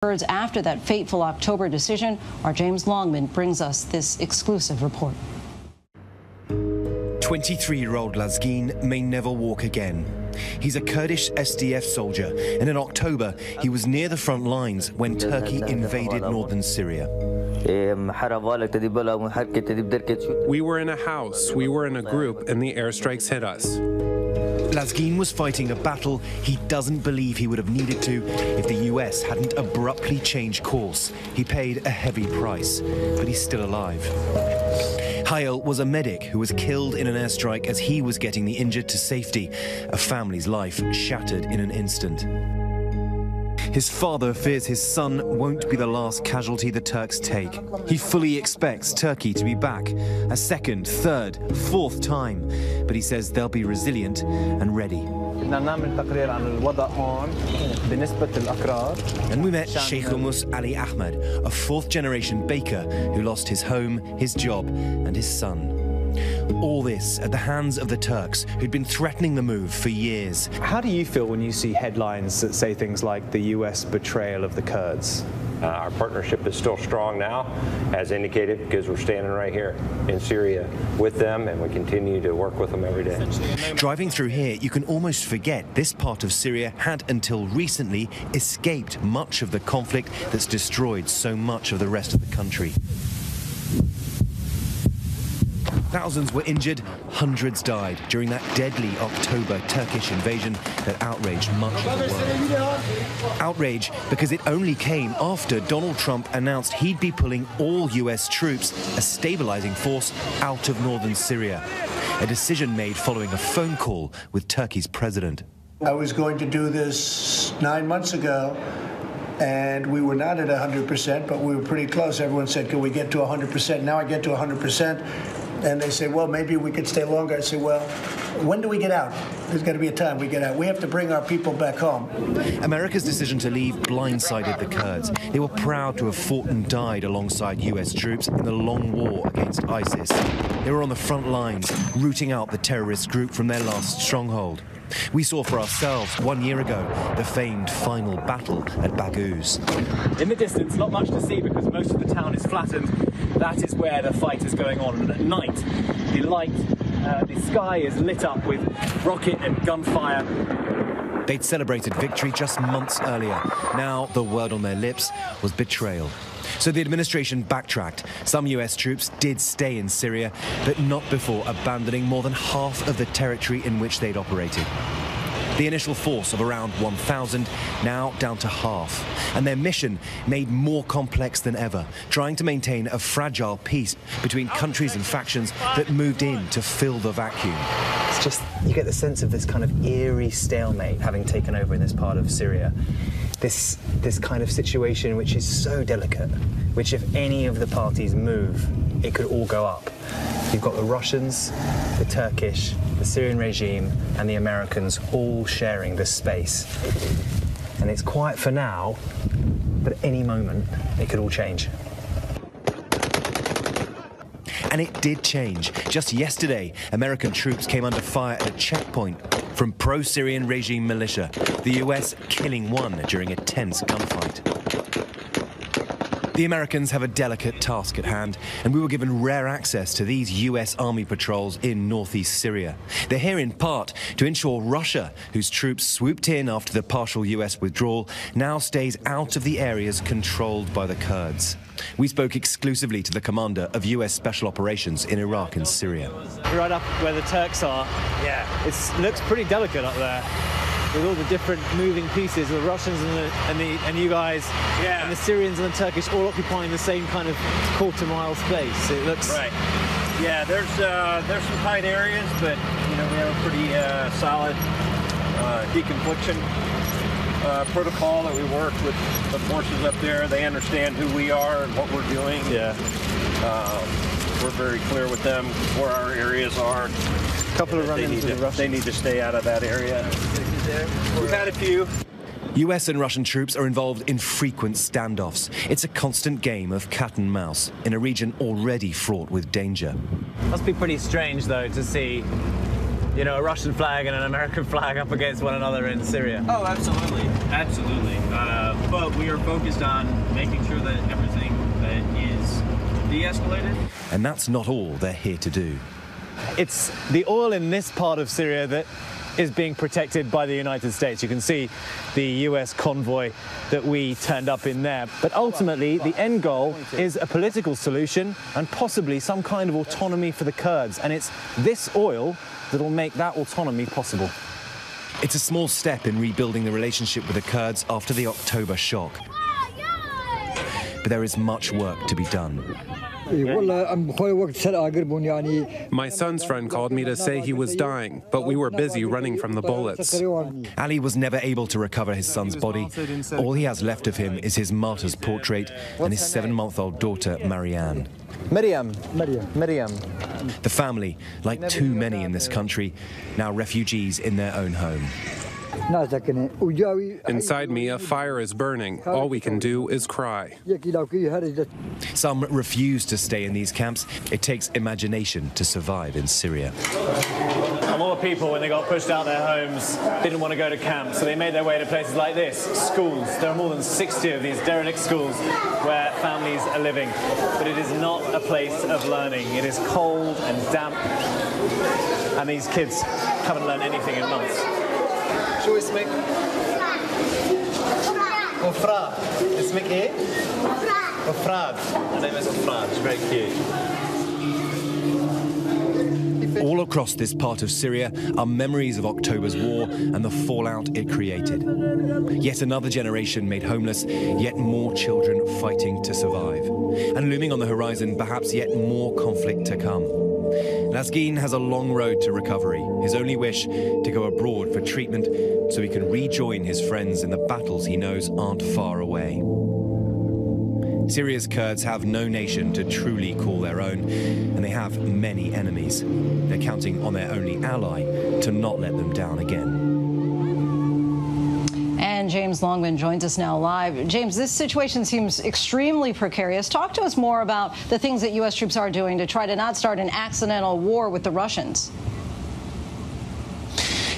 Kurds after that fateful October decision. Our James Longman brings us this exclusive report. 23-year-old Lazgin may never walk again. He's a Kurdish SDF soldier, and in October he was near the front lines when Turkey invaded northern Syria. We were in a house, we were in a group, and the airstrikes hit us. Lazgin was fighting a battle he doesn't believe he would have needed to if the US hadn't abruptly changed course. He paid a heavy price, but he's still alive. Hayal was a medic who was killed in an airstrike as he was getting the injured to safety. A family's life shattered in an instant. His father fears his son won't be the last casualty the Turks take. He fully expects Turkey to be back a second, third, fourth time, but he says they'll be resilient and ready. And we met Sheikh Humus Ali Ahmed, a fourth-generation baker who lost his home, his job, and his son. All this at the hands of the Turks, who'd been threatening the move for years. How do you feel when you see headlines that say things like the US betrayal of the Kurds? Our partnership is still strong now, as indicated, because we're standing right here in Syria with them, and we continue to work with them every day. Driving through here, you can almost forget this part of Syria had until recently escaped much of the conflict that's destroyed so much of the rest of the country. Thousands were injured, hundreds died during that deadly October Turkish invasion that outraged much of the world. Outrage because it only came after Donald Trump announced he'd be pulling all US troops, a stabilizing force, out of northern Syria. A decision made following a phone call with Turkey's president. I was going to do this 9 months ago, and we were not at 100%, but we were pretty close. Everyone said, can we get to 100%? Now I get to 100%. And they say, well, maybe we could stay longer. I say, well, when do we get out? There's got to be a time we get out. We have to bring our people back home. America's decision to leave blindsided the Kurds. They were proud to have fought and died alongside US troops in the long war against ISIS. They were on the front lines, rooting out the terrorist group from their last stronghold. We saw for ourselves 1 year ago the famed final battle at Baghouz. In the distance, not much to see because most of the town is flattened. That is where the fight is going on. And at night, the sky is lit up with rocket and gunfire. They'd celebrated victory just months earlier. Now the word on their lips was betrayal. So the administration backtracked. Some US troops did stay in Syria, but not before abandoning more than half of the territory in which they'd operated. The initial force of around 1,000, now down to half. And their mission made more complex than ever, trying to maintain a fragile peace between countries and factions that moved in to fill the vacuum. It's just, you get the sense of this kind of eerie stalemate having taken over in this part of Syria. This kind of situation which is so delicate, which if any of the parties move, it could all go up. You've got the Russians, the Turkish, the Syrian regime, and the Americans all sharing this space. And it's quiet for now, but at any moment, it could all change. And it did change. Just yesterday, American troops came under fire at a checkpoint from pro-Syrian regime militia, the US killing one during a tense gunfight. The Americans have a delicate task at hand, and we were given rare access to these US Army patrols in northeast Syria. They're here in part to ensure Russia, whose troops swooped in after the partial US withdrawal, now stays out of the areas controlled by the Kurds. We spoke exclusively to the commander of US Special Operations in Iraq and Syria. Right up where the Turks are. Yeah. It looks pretty delicate up there, with all the different moving pieces, the Russians and you guys, yeah, and the Syrians and the Turkish all occupying the same kind of quarter-mile space. It looks right. Yeah, there's some tight areas, but you know we have a pretty solid deconfliction protocol that we work with the forces up there. They understand who we are and what we're doing. Yeah. We're very clear with them where our areas are. A couple of run-ins with the Russians. They need to stay out of that area. We've had a few. US and Russian troops are involved in frequent standoffs. It's a constant game of cat and mouse in a region already fraught with danger. Must be pretty strange, though, to see you know, a Russian flag and an American flag up against one another in Syria? Oh, absolutely, absolutely. But we are focused on making sure that everything that is de-escalated. And that's not all they're here to do. It's the oil in this part of Syria that is being protected by the United States. You can see the US convoy that we turned up in there. But ultimately, the end goal is a political solution and possibly some kind of autonomy for the Kurds. And it's this oil that will make that autonomy possible. It's a small step in rebuilding the relationship with the Kurds after the October shock. But there is much work to be done. My son's friend called me to say he was dying, but we were busy running from the bullets. Ali was never able to recover his son's body. All he has left of him is his martyr's portrait and his 7-month-old daughter, Marianne. Miriam. The family, like too many in this country, now refugees in their own home. Inside me, a fire is burning. All we can do is cry. Some refuse to stay in these camps. It takes imagination to survive in Syria. A lot of people, when they got pushed out of their homes, didn't want to go to camps, so they made their way to places like this, schools. There are more than 60 of these derelict schools where families are living. But it is not a place of learning. It is cold and damp, and these kids haven't learned anything in months. شو اسمك؟ وفراد. اسمك ايه؟ وفراد. My name is Wafrad. It's very cute. All across this part of Syria are memories of October's war and the fallout it created. Yet another generation made homeless, yet more children fighting to survive. And looming on the horizon, perhaps yet more conflict to come. Nazgin has a long road to recovery. His only wish, to go abroad for treatment so he can rejoin his friends in the battles he knows aren't far away. Syria's Kurds have no nation to truly call their own, and they have many enemies. They're counting on their only ally to not let them down again. And James Longman joins us now live. James, this situation seems extremely precarious. Talk to us more about the things that U.S. troops are doing to try to not start an accidental war with the Russians.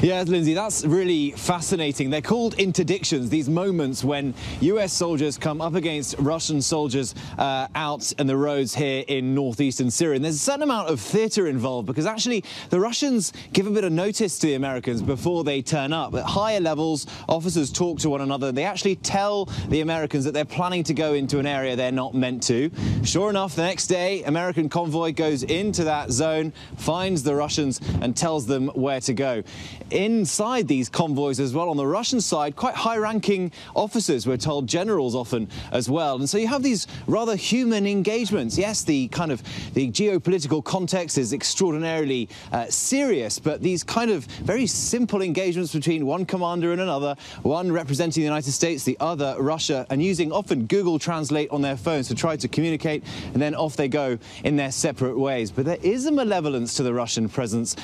Yeah, Lindsay, that's really fascinating. They're called interdictions, these moments when US soldiers come up against Russian soldiers out in the roads here in northeastern Syria. And there's a certain amount of theatre involved because actually the Russians give a bit of notice to the Americans before they turn up. At higher levels, officers talk to one another. They actually tell the Americans that they're planning to go into an area they're not meant to. Sure enough, the next day, American convoy goes into that zone, finds the Russians and tells them where to go. Inside these convoys as well, on the Russian side, quite high-ranking officers, we're told, generals often as well. And so you have these rather human engagements. Yes, the geopolitical context is extraordinarily serious, but these kind of very simple engagements between one commander and another, one representing the United States, the other Russia, and using often Google Translate on their phones to try to communicate, and then off they go in their separate ways. But there is a malevolence to the Russian presence.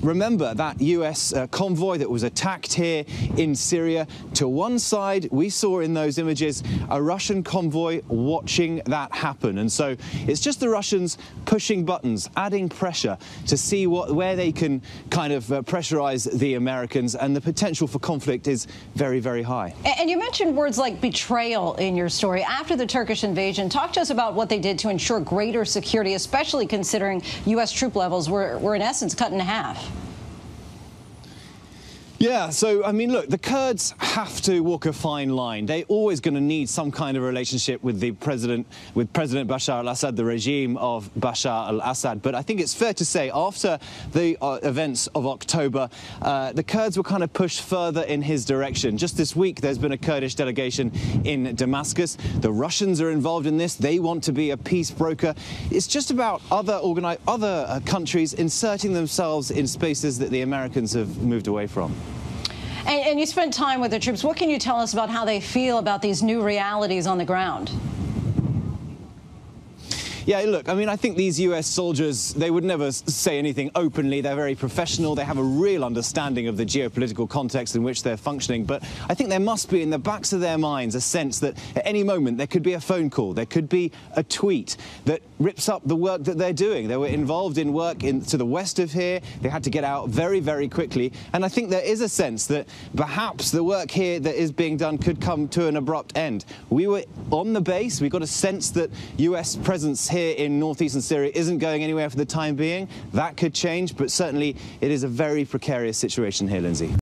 Remember that US convoy that was attacked here in Syria. To one side, we saw in those images a Russian convoy watching that happen. And so it's just the Russians pushing buttons, adding pressure to see where they can kind of pressurize the Americans. And the potential for conflict is very, very high. And you mentioned words like betrayal in your story. After the Turkish invasion, talk to us about what they did to ensure greater security, especially considering US troop levels were in essence cut in half. Yeah, so, I mean, look, the Kurds have to walk a fine line. They're always going to need some kind of relationship with President Bashar al-Assad, the regime of Bashar al-Assad. But I think it's fair to say, after the events of October, the Kurds were kind of pushed further in his direction. Just this week, there's been a Kurdish delegation in Damascus. The Russians are involved in this. They want to be a peace broker. It's just about other countries inserting themselves in spaces that the Americans have moved away from. And you spent time with the troops. What can you tell us about how they feel about these new realities on the ground? Yeah, look, I mean, I think these US soldiers, they would never say anything openly. They're very professional. They have a real understanding of the geopolitical context in which they're functioning. But I think there must be in the backs of their minds a sense that at any moment there could be a phone call, there could be a tweet that rips up the work that they're doing. They were involved in work to the west of here. They had to get out very, very quickly. And I think there is a sense that perhaps the work here that is being done could come to an abrupt end. We were on the base. We got a sense that US presence here in northeastern Syria isn't going anywhere for the time being. That could change, but certainly it is a very precarious situation here, Lindsay.